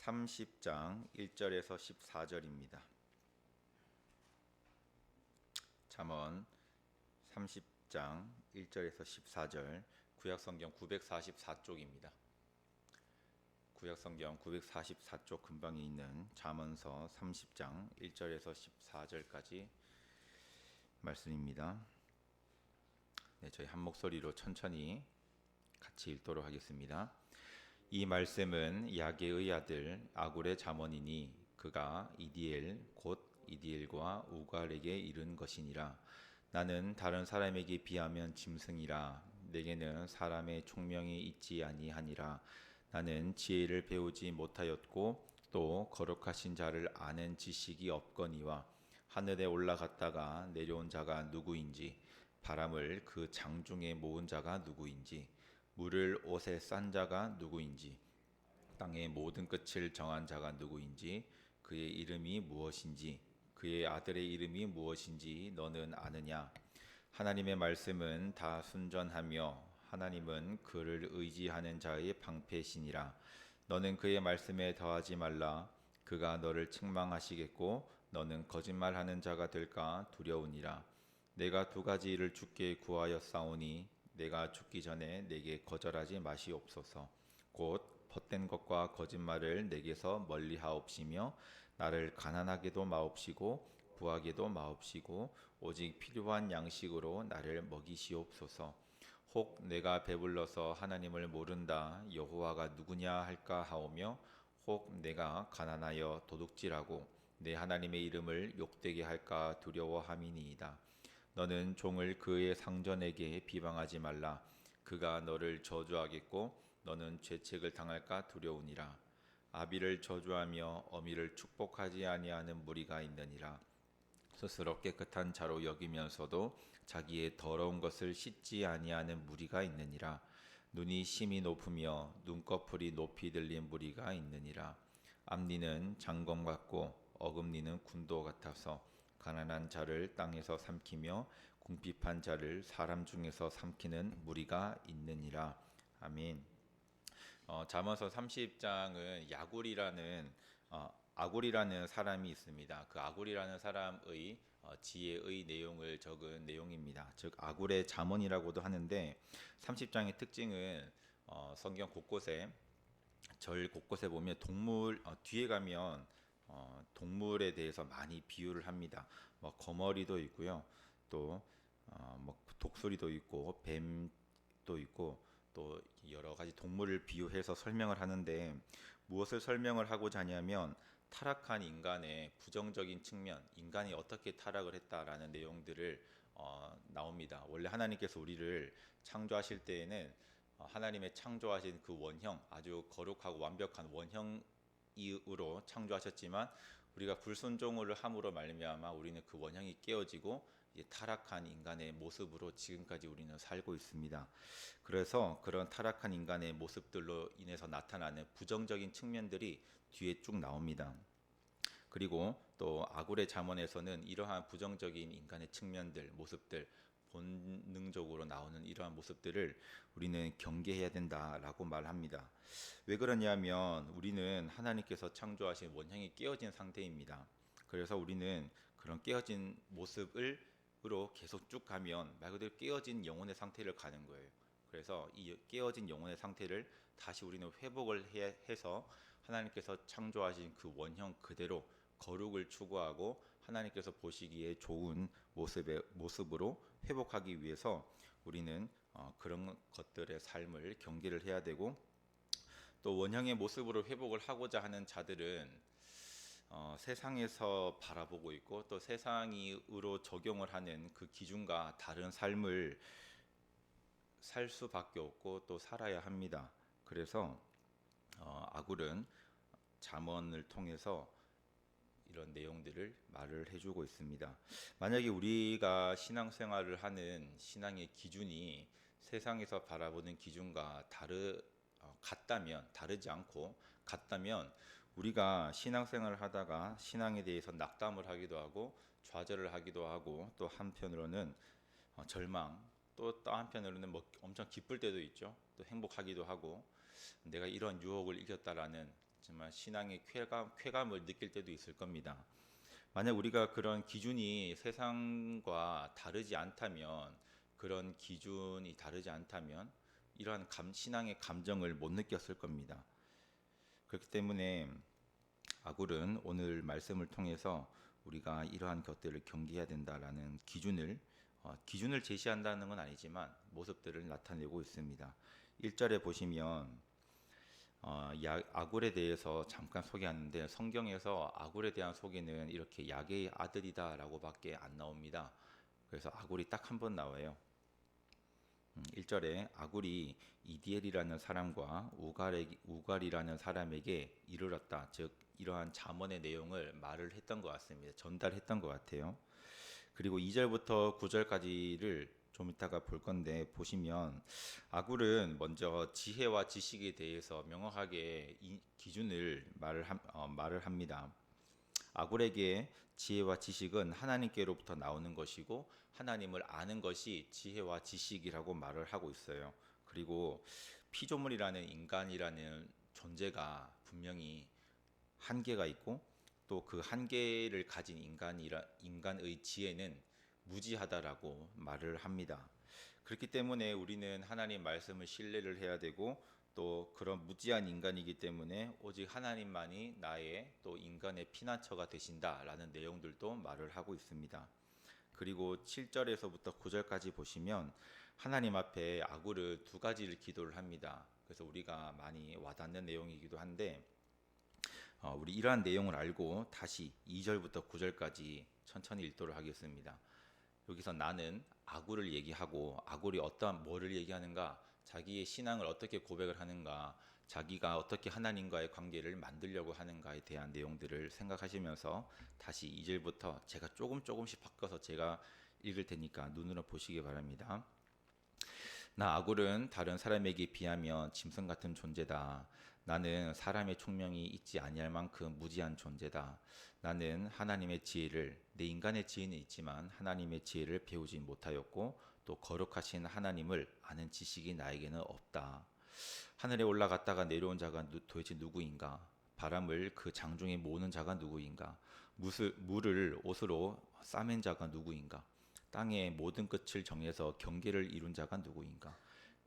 30장 1절에서 14절입니다. 잠언 30장 1절에서 14절, 구약성경 944쪽입니다. 구약성경 944쪽 근방에 있는 잠언서 30장 1절에서 14절까지 말씀입니다. 저희 한 목소리로 천천히 같이 읽도록 하겠습니다. 이 말씀은 야게의 아들 아굴의 잠언이니 그가 이디엘 곧 이디엘과 우갈에게 이른 것이니라. 나는 다른 사람에게 비하면 짐승이라. 내게는 사람의 총명이 있지 아니하니라. 나는 지혜를 배우지 못하였고 또 거룩하신 자를 아는 지식이 없거니와 하늘에 올라갔다가 내려온 자가 누구인지, 바람을 그 장중에 모은 자가 누구인지, 물을 옷에 싼 자가 누구인지, 땅의 모든 끝을 정한 자가 누구인지, 그의 이름이 무엇인지, 그의 아들의 이름이 무엇인지 너는 아느냐? 하나님의 말씀은 다 순전하며 하나님은 그를 의지하는 자의 방패시니라. 너는 그의 말씀에 더하지 말라. 그가 너를 책망하시겠고 너는 거짓말하는 자가 될까 두려우니라. 내가 두 가지 일을 주께 구하였사오니 내가 죽기 전에 내게 거절하지 마시옵소서. 곧 헛된 것과 거짓말을 내게서 멀리하옵시며 나를 가난하게도 마옵시고 부하게도 마옵시고 오직 필요한 양식으로 나를 먹이시옵소서. 혹 내가 배불러서 하나님을 모른다 여호와가 누구냐 할까 하오며, 혹 내가 가난하여 도둑질하고 내 하나님의 이름을 욕되게 할까 두려워함이니이다. 너는 종을 그의 상전에게 비방하지 말라. 그가 너를 저주하겠고 너는 죄책을 당할까 두려우니라. 아비를 저주하며 어미를 축복하지 아니하는 무리가 있느니라. 스스로 깨끗한 자로 여기면서도 자기의 더러운 것을 씻지 아니하는 무리가 있느니라. 눈이 심히 높으며 눈꺼풀이 높이 들린 무리가 있느니라. 앞니는 장검 같고 어금니는 군도 같아서 가난한 자를 땅에서 삼키며 궁핍한 자를 사람 중에서 삼키는 무리가 있느니라. 아멘. 잠언서 30장은 아굴이라는 사람이 있습니다. 그 아굴이라는 사람의 지혜의 내용을 적은 내용입니다. 즉 아굴의 잠언이라고도 하는데, 30장의 특징은 성경 곳곳에, 절 곳곳에 보면 동물, 뒤에 가면 동물에 대해서 많이 비유를 합니다. 뭐 거머리도 있고요, 또 뭐 독수리도 있고 뱀도 있고 또 여러 가지 동물을 비유해서 설명을 하는데, 무엇을 설명을 하고자 하냐면 타락한 인간의 부정적인 측면, 인간이 어떻게 타락을 했다라는 내용들을 나옵니다. 원래 하나님께서 우리를 창조하실 때에는 하나님의 창조하신 그 원형, 아주 거룩하고 완벽한 원형으로 창조하셨지만, 우리가 불순종을 함으로 말미암아 우리는 그 원형이 깨어지고 타락한 인간의 모습으로 지금까지 우리는 살고 있습니다. 그래서 그런 타락한 인간의 모습들로 인해서 나타나는 부정적인 측면들이 뒤에 쭉 나옵니다. 그리고 또 아굴의 잠언에서는 이러한 부정적인 인간의 측면들, 모습들, 본능적으로 나오는 이러한 모습들을 우리는 경계해야 된다라고 말합니다. 왜 그러냐면 우리는 하나님께서 창조하신 원형이 깨어진 상태입니다. 그래서 우리는 그런 깨어진 모습으로 계속 쭉 가면 말 그대로 깨어진 영혼의 상태를 가는 거예요. 그래서 이 깨어진 영혼의 상태를 다시 우리는 회복을 해서 하나님께서 창조하신 그 원형 그대로 거룩을 추구하고 하나님께서 보시기에 좋은 모습으로 회복하기 위해서 우리는 그런 것들의 삶을 경계를 해야 되고, 또 원형의 모습으로 회복을 하고자 하는 자들은 세상에서 바라보고 있고 또 세상으로 적용을 하는 그 기준과 다른 삶을 살 수밖에 없고 또 살아야 합니다. 그래서 아굴은 잠언을 통해서 이런 내용들을 말을 해주고 있습니다. 만약에 우리가 신앙생활을 하는 신앙의 기준이 세상에서 바라보는 기준과 다르지 않고 같다면, 우리가 신앙생활을 하다가 신앙에 대해서 낙담을 하기도 하고 좌절을 하기도 하고, 또 한편으로는 절망, 또 한편으로는 뭐 엄청 기쁠 때도 있죠. 또 행복하기도 하고, 내가 이런 유혹을 이겼다라는 정말 신앙의 쾌감을 느낄 때도 있을 겁니다. 만약 우리가 그런 기준이 세상과 다르지 않다면, 그런 기준이 다르지 않다면 이러한 신앙의 감정을 못 느꼈을 겁니다. 그렇기 때문에 아굴은 오늘 말씀을 통해서 우리가 이러한 것들을 경계해야 된다라는 기준을 제시한다는 건 아니지만 모습들을 나타내고 있습니다. 1절에 보시면 아굴에 대해서 잠깐 소개하는데, 성경에서 아굴에 대한 소개는 이렇게 야게의 아들이다라고밖에 안 나옵니다. 그래서 아굴이 딱 한 번 나와요. 1절에 아굴이 이디엘이라는 사람과 우갈이라는 사람에게 이르렀다. 즉 이러한 잠언의 내용을 말을 했던 것 같습니다. 전달했던 것 같아요. 그리고 2절부터 9절까지를 좀 이따가 볼 건데, 보시면 아굴은 먼저 지혜와 지식에 대해서 명확하게 이 기준을 말을 합니다. 아굴에게 지혜와 지식은 하나님께로부터 나오는 것이고, 하나님을 아는 것이 지혜와 지식이라고 말을 하고 있어요. 그리고 피조물이라는 인간이라는 존재가 분명히 한계가 있고, 또 그 한계를 가진 인간의 지혜는 무지하다라고 말을 합니다. 그렇기 때문에 우리는 하나님 말씀을 신뢰를 해야 되고, 또 그런 무지한 인간이기 때문에 오직 하나님만이 나의 또 인간의 피난처가 되신다라는 내용들도 말을 하고 있습니다. 그리고 7절에서부터 9절까지 보시면 하나님 앞에 아굴은 두 가지를 기도를 합니다. 그래서 우리가 많이 와닿는 내용이기도 한데, 우리 이러한 내용을 알고 다시 2절부터 9절까지 천천히 읽도록 하겠습니다. 여기서 나는 아굴을 얘기하고, 아굴이 뭐를 얘기하는가, 자기의 신앙을 어떻게 고백을 하는가, 자기가 어떻게 하나님과의 관계를 만들려고 하는가에 대한 내용들을 생각하시면서 다시 2절부터 제가 조금씩 바꿔서 제가 읽을 테니까 눈으로 보시기 바랍니다. 나 아굴은 다른 사람에게 비하면 짐승 같은 존재다. 나는 사람의 총명이 있지 아니할 만큼 무지한 존재다. 나는 하나님의 지혜를, 내 인간의 지혜는 있지만 하나님의 지혜를 배우지 못하였고, 또 거룩하신 하나님을 아는 지식이 나에게는 없다. 하늘에 올라갔다가 내려온 자가 도대체 누구인가? 바람을 그 장중에 모으는 자가 누구인가? 물을 옷으로 싸맨 자가 누구인가? 땅의 모든 끝을 정해서 경계를 이룬 자가 누구인가?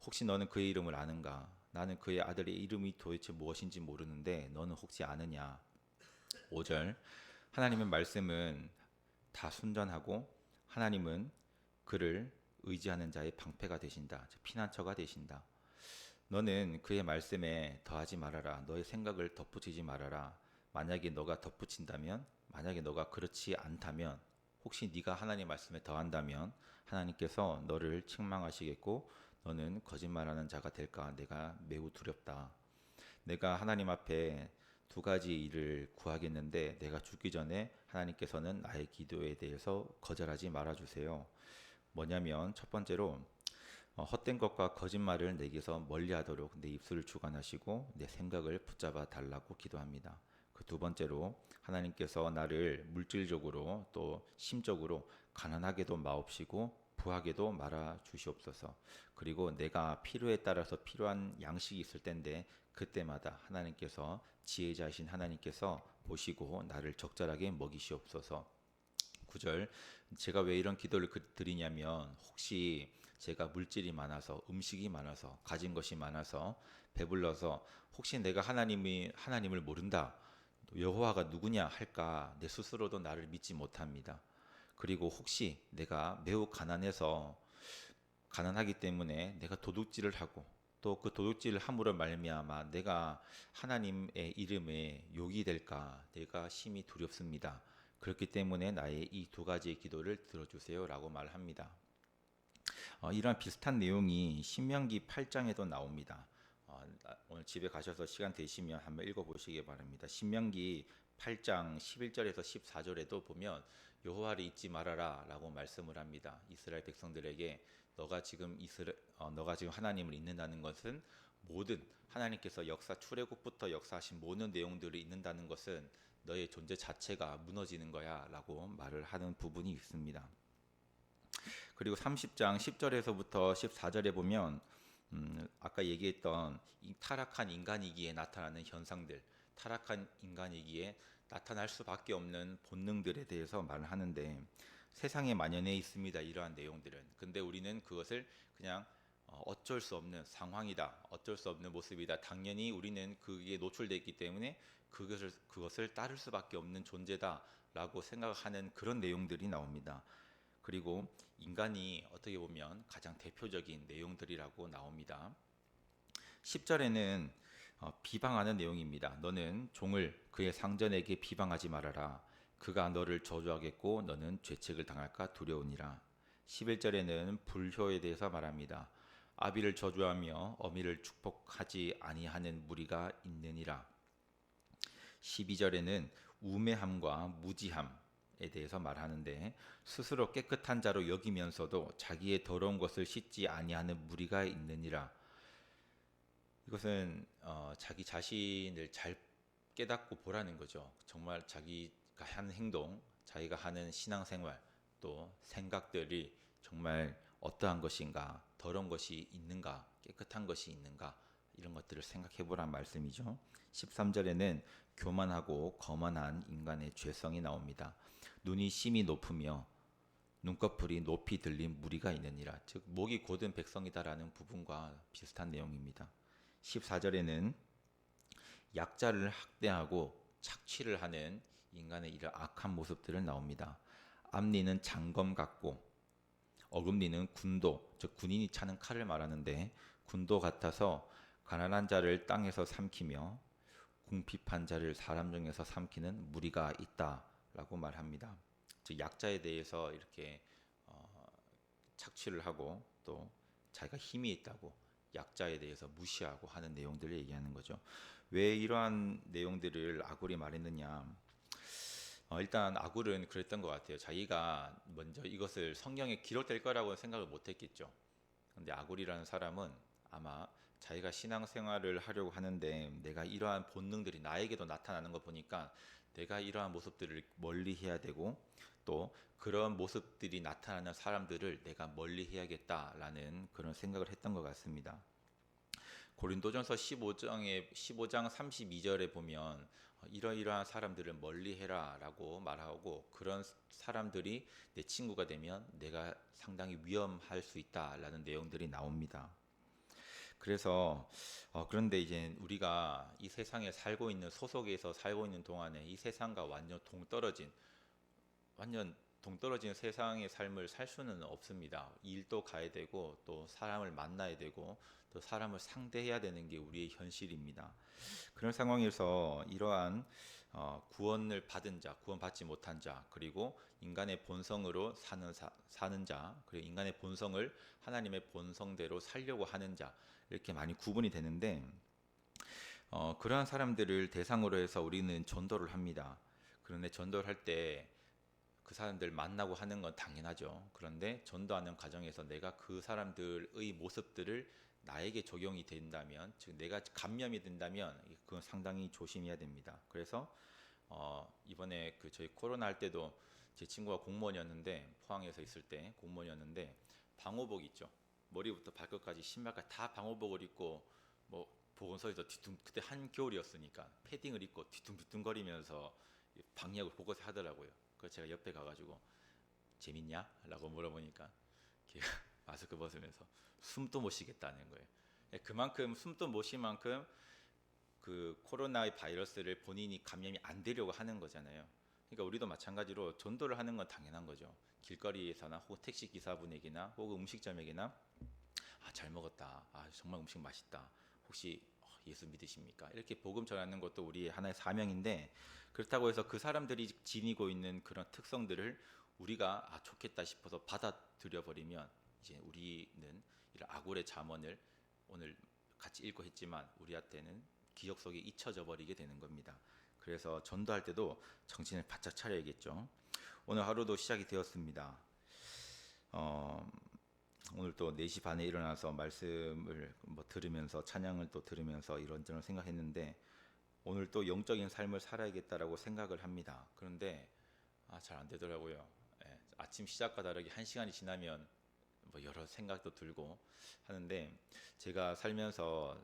혹시 너는 그의 이름을 아는가? 나는 그의 아들의 이름이 도대체 무엇인지 모르는데 너는 혹시 아느냐? 5절, 하나님의 말씀은 다 순전하고, 하나님은 그를 의지하는 자의 방패가 되신다. 피난처가 되신다. 너는 그의 말씀에 더하지 말아라. 너의 생각을 덧붙이지 말아라. 만약에 너가 덧붙인다면, 만약에 너가 그렇지 않다면, 혹시 네가 하나님 말씀에 더한다면 하나님께서 너를 책망하시겠고, 너는 거짓말하는 자가 될까 내가 매우 두렵다. 내가 하나님 앞에 두 가지 일을 구하겠는데, 내가 죽기 전에 하나님께서는 나의 기도에 대해서 거절하지 말아주세요. 뭐냐면, 첫 번째로 헛된 것과 거짓말을 내게서 멀리하도록 내 입술을 주관하시고 내 생각을 붙잡아 달라고 기도합니다. 그 두 번째로, 하나님께서 나를 물질적으로 또 심적으로 가난하게도 마옵시고 부하게도 말아 주시옵소서. 그리고 내가 필요에 따라서 필요한 양식이 있을 텐데, 그때마다 하나님께서, 지혜자이신 하나님께서 보시고 나를 적절하게 먹이시옵소서. 9절, 제가 왜 이런 기도를 드리냐면, 혹시 제가 물질이 많아서, 음식이 많아서, 가진 것이 많아서, 배불러서 혹시 내가 하나님을 모른다, 여호와가 누구냐 할까, 내 스스로도 나를 믿지 못합니다. 그리고 혹시 내가 매우 가난하기 때문에 내가 도둑질을 하고, 또 그 도둑질을 함으로 말미암아 내가 하나님의 이름에 욕이 될까, 내가 심히 두렵습니다. 그렇기 때문에 나의 이 두 가지의 기도를 들어주세요라고 말합니다. 이러한 비슷한 내용이 신명기 8장에도 나옵니다. 오늘 집에 가셔서 시간 되시면 한번 읽어보시기 바랍니다. 신명기 8장 11절에서 14절에도 보면 여호와를 잊지 말아라 라고 말씀을 합니다. 이스라엘 백성들에게 너가 지금 하나님을 잊는다는 것은, 모든 하나님께서 출애굽부터 역사하신 모든 내용들을 잊는다는 것은 너의 존재 자체가 무너지는 거야 라고 말을 하는 부분이 있습니다. 그리고 30장 10절에서부터 14절에 보면 아까 얘기했던 이 타락한 인간이기에 나타나는 현상들, 타락한 인간이기에 나타날 수밖에 없는 본능들에 대해서 말을 하는데 세상에 만연해 있습니다. 이러한 내용들은. 근데 우리는 그것을 그냥 어쩔 수 없는 상황이다. 어쩔 수 없는 모습이다. 당연히 우리는 그게 노출되어 있기 때문에 그것을 따를 수밖에 없는 존재다라고 생각하는 그런 내용들이 나옵니다. 그리고 인간이 어떻게 보면 가장 대표적인 내용들이라고 나옵니다. 10절에는 비방하는 내용입니다. 너는 종을 그의 상전에게 비방하지 말아라. 그가 너를 저주하겠고 너는 죄책을 당할까 두려우니라. 11절에는 불효에 대해서 말합니다. 아비를 저주하며 어미를 축복하지 아니하는 무리가 있느니라. 12절에는 우매함과 무지함에 대해서 말하는데 스스로 깨끗한 자로 여기면서도 자기의 더러운 것을 씻지 아니하는 무리가 있느니라. 이것은 자기 자신을 잘 깨닫고 보라는 거죠. 정말 자기가 하는 행동, 자기가 하는 신앙생활, 또 생각들이 정말 어떠한 것인가, 더러운 것이 있는가, 깨끗한 것이 있는가, 이런 것들을 생각해 보란 말씀이죠. 13절에는 교만하고 거만한 인간의 죄성이 나옵니다. 눈이 심히 높으며 눈꺼풀이 높이 들린 무리가 있느니라. 즉 목이 곧은 백성이다라는 부분과 비슷한 내용입니다. 14절에는 약자를 학대하고 착취를 하는 인간의 이런 악한 모습들을 나옵니다. 앞니는 장검 같고 어금니는 군도, 즉 군인이 차는 칼을 말하는데 군도 같아서 가난한 자를 땅에서 삼키며 궁핍한 자를 사람 중에서 삼키는 무리가 있다라고 말합니다. 즉 약자에 대해서 이렇게 착취를 하고 또 자기가 힘이 있다고 약자에 대해서 무시하고 하는 내용들을 얘기하는 거죠. 왜 이러한 내용들을 아굴이 말했느냐? 일단 아굴은 그랬던 것 같아요. 자기가 먼저 이것을 성경에 기록될 거라고 생각을 못했겠죠. 근데 아굴이라는 사람은 아마 자기가 신앙생활을 하려고 하는데 내가 이러한 본능들이 나에게도 나타나는 거 보니까 내가 이러한 모습들을 멀리 해야 되고 또 그런 모습들이 나타나는 사람들을 내가 멀리 해야겠다라는 그런 생각을 했던 것 같습니다. 고린도전서 15장 32절에 보면 이러이러한 사람들을 멀리해라라고 말하고 그런 사람들이 내 친구가 되면 내가 상당히 위험할 수 있다라는 내용들이 나옵니다. 그래서 그런데 이제 우리가 이 세상에 살고 있는 소속에서 살고 있는 동안에 이 세상과 완전 동떨어진 세상의 삶을 살 수는 없습니다. 일도 가야 되고 또 사람을 만나야 되고 또 사람을 상대해야 되는 게 우리의 현실입니다. 그런 상황에서 이러한 구원을 받은 자, 구원받지 못한 자, 그리고 인간의 본성으로 사는 자, 그리고 인간의 본성을 하나님의 본성대로 살려고 하는 자, 이렇게 많이 구분이 되는데 그러한 사람들을 대상으로 해서 우리는 전도를 합니다. 그런데 전도를 할 때 그 사람들 만나고 하는 건 당연하죠. 그런데 전도하는 과정에서 내가 그 사람들의 모습들을 나에게 적용이 된다면, 즉 내가 감염이 된다면 그건 상당히 조심해야 됩니다. 그래서 이번에 그 저희 코로나 할 때도 제 친구가 공무원이었는데 포항에서 있을 때 공무원이었는데 방호복 있죠. 머리부터 발끝까지 신발까지 다 방호복을 입고 뭐 보건소에서 그때 한겨울이었으니까 패딩을 입고 뒤뚱뒤뚱거리면서 방역을 보고서 하더라고요. 그래서 제가 옆에 가가지고 재밌냐? 라고 물어보니까 걔가 마스크 벗으면서 숨도 못 쉬겠다는 거예요. 그만큼 숨도 못 쉴 만큼 그 코로나의 바이러스를 본인이 감염이 안 되려고 하는 거잖아요. 그러니까 우리도 마찬가지로 전도를 하는 건 당연한 거죠. 길거리에서나 혹은 택시 기사분에게나 혹은 음식점에게나 잘 먹었다. 정말 음식 맛있다. 혹시 예수 믿으십니까? 이렇게 복음 전하는 것도 우리의 하나의 사명인데 그렇다고 해서 그 사람들이 지니고 있는 그런 특성들을 우리가 좋겠다 싶어서 받아들여 버리면 이제 우리는 이런 아굴의 잠언을 오늘 같이 읽고 했지만 우리한테는 기억 속에 잊혀져 버리게 되는 겁니다. 그래서 전도할 때도 정신을 바짝 차려야겠죠. 오늘 하루도 시작이 되었습니다. 오늘 또 4시 반에 일어나서 말씀을 들으면서 찬양을 또 들으면서 이런저런 생각했는데 오늘 또 영적인 삶을 살아야겠다라고 생각을 합니다. 그런데 잘 안 되더라고요. 아침 시작과 다르게 1시간이 지나면 여러 생각도 들고 하는데 제가 살면서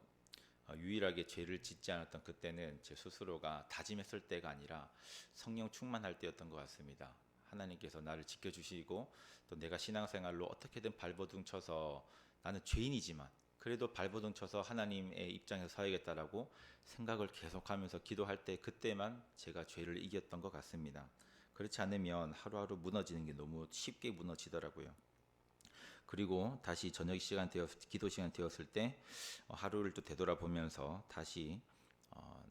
유일하게 죄를 짓지 않았던 그때는 제 스스로가 다짐했을 때가 아니라 성령 충만할 때였던 것 같습니다. 하나님께서 나를 지켜주시고 또 내가 신앙생활로 어떻게든 발버둥 쳐서 나는 죄인이지만 그래도 발버둥 쳐서 하나님의 입장에서 서야겠다라고 생각을 계속하면서 기도할 때 그때만 제가 죄를 이겼던 것 같습니다. 그렇지 않으면 하루하루 무너지는 게 너무 쉽게 무너지더라고요. 그리고 다시 저녁 시간 기도 시간 되었을 때 하루를 또 되돌아보면서 다시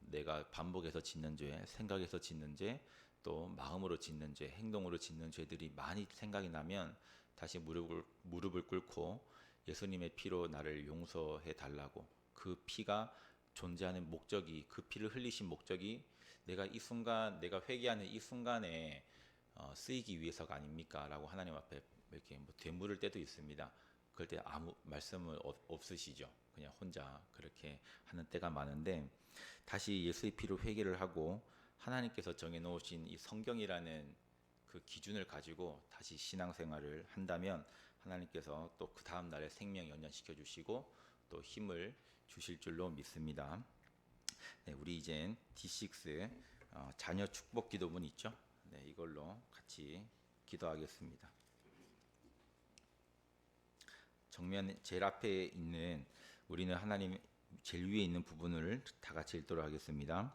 내가 반복해서 짓는 죄, 생각해서 짓는 죄, 또 마음으로 짓는 죄, 행동으로 짓는 죄들이 많이 생각이 나면 다시 무릎을 꿇고 예수님의 피로 나를 용서해 달라고, 그 피가 존재하는 목적이, 그 피를 흘리신 목적이 내가 이 순간, 내가 회개하는 이 순간에 쓰이기 위해서가 아닙니까? 라고 하나님 앞에 이렇게 되물을 때도 있습니다. 그럴 때 아무 말씀은 없으시죠. 그냥 혼자 그렇게 하는 때가 많은데, 다시 예수의 피로 회개를 하고 하나님께서 정해놓으신 이 성경이라는 그 기준을 가지고 다시 신앙생활을 한다면 하나님께서 또 그 다음 날에 생명 연연시켜 주시고 또 힘을 주실 줄로 믿습니다. 네, 우리 이젠 D6 자녀 축복 기도문 있죠? 네, 이걸로 같이 기도하겠습니다. 정면 제일 앞에 있는, 우리는 하나님 제일 위에 있는 부분을 다 같이 읽도록 하겠습니다.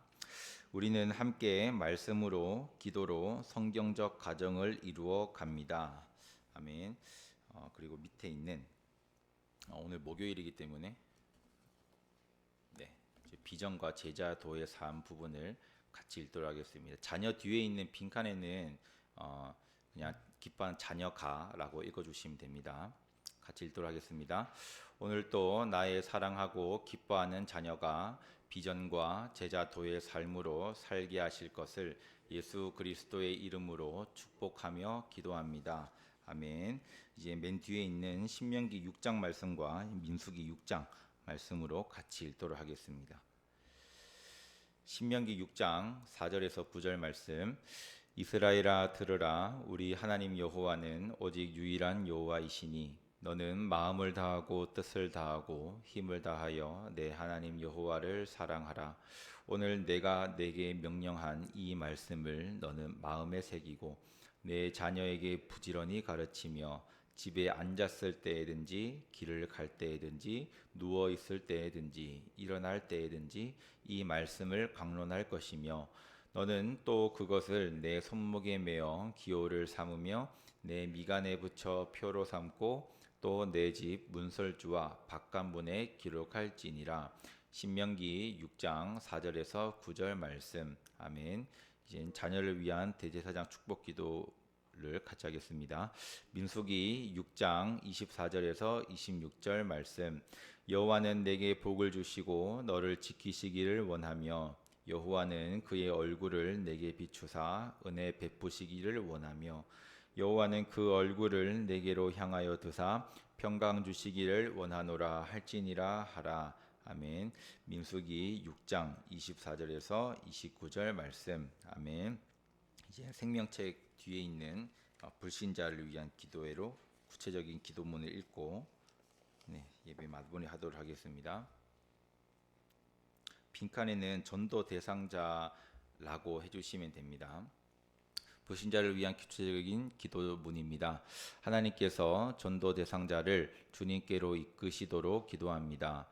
우리는 함께 말씀으로 기도로 성경적 가정을 이루어 갑니다. 아멘. 그리고 밑에 있는 오늘 목요일이기 때문에 비전과 제자도의 삶 부분을 같이 읽도록 하겠습니다. 자녀 뒤에 있는 빈칸에는 그냥 기뻐하는 자녀가라고 읽어주시면 됩니다. 같이 읽도록 하겠습니다. 오늘도 나의 사랑하고 기뻐하는 자녀가 비전과 제자도의 삶으로 살게 하실 것을 예수 그리스도의 이름으로 축복하며 기도합니다. 아멘. 이제 맨 뒤에 있는 신명기 6장 말씀과 민수기 6장 말씀으로 같이 읽도록 하겠습니다. 신명기 6장 4절에서 9절 말씀. 이스라엘아 들으라, 우리 하나님 여호와는 오직 유일한 여호와이시니 너는 마음을 다하고 뜻을 다하고 힘을 다하여 내 하나님 여호와를 사랑하라. 오늘 내가 내게 명령한 이 말씀을 너는 마음에 새기고 내 자녀에게 부지런히 가르치며 집에 앉았을 때에든지 길을 갈 때에든지 누워 있을 때에든지 일어날 때에든지 이 말씀을 강론할 것이며 너는 또 그것을 내 손목에 메어 기호를 삼으며 내 미간에 붙여 표로 삼고 또 내 집 문설주와 바깥문에 기록할지니라. 신명기 6장 4절에서 9절 말씀. 아멘. 이제 자녀를 위한 대제사장 축복 기도를 같이 하겠습니다. 민수기 6장 24절에서 26절 말씀. 여호와는 내게 복을 주시고 너를 지키시기를 원하며 여호와는 그의 얼굴을 내게 비추사 은혜 베푸시기를 원하며 여호와는 그 얼굴을 내게로 향하여 드사 평강 주시기를 원하노라 할지니라 하라. 아멘. 민수기 6장 24절에서 29절 말씀. 아멘. 이제 생명책 뒤에 있는 불신자를 위한 기도회로 구체적인 기도문을 읽고 예배 마무리하도록 하겠습니다. 빈칸에는 전도 대상자라고 해주시면 됩니다. 불신자를 위한 구체적인 기도문입니다. 하나님께서 전도 대상자를 주님께로 이끄시도록 기도합니다.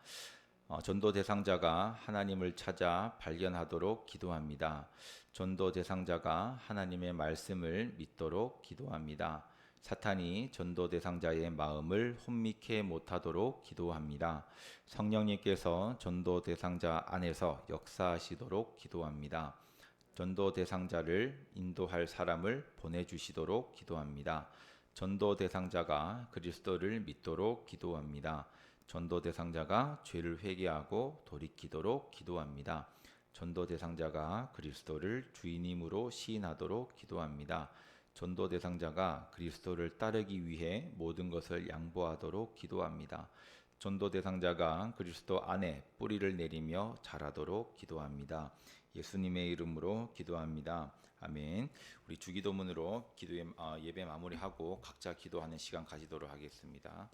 전도 대상자가 하나님을 찾아 발견하도록 기도합니다. 전도 대상자가 하나님의 말씀을 믿도록 기도합니다. 사탄이 전도 대상자의 마음을 혼미케 못하도록 기도합니다. 성령님께서 전도 대상자 안에서 역사하시도록 기도합니다. 전도 대상자를 인도할 사람을 보내주시도록 기도합니다. 전도 대상자가 그리스도를 믿도록 기도합니다. 전도 대상자가 죄를 회개하고 돌이키도록 기도합니다. 전도 대상자가 그리스도를 주인임으로 시인하도록 기도합니다. 전도 대상자가 그리스도를 따르기 위해 모든 것을 양보하도록 기도합니다. 전도 대상자가 그리스도 안에 뿌리를 내리며 자라도록 기도합니다. 예수님의 이름으로 기도합니다. 아멘. 우리 주기도문으로 예배 마무리하고 각자 기도하는 시간 가지도록 하겠습니다.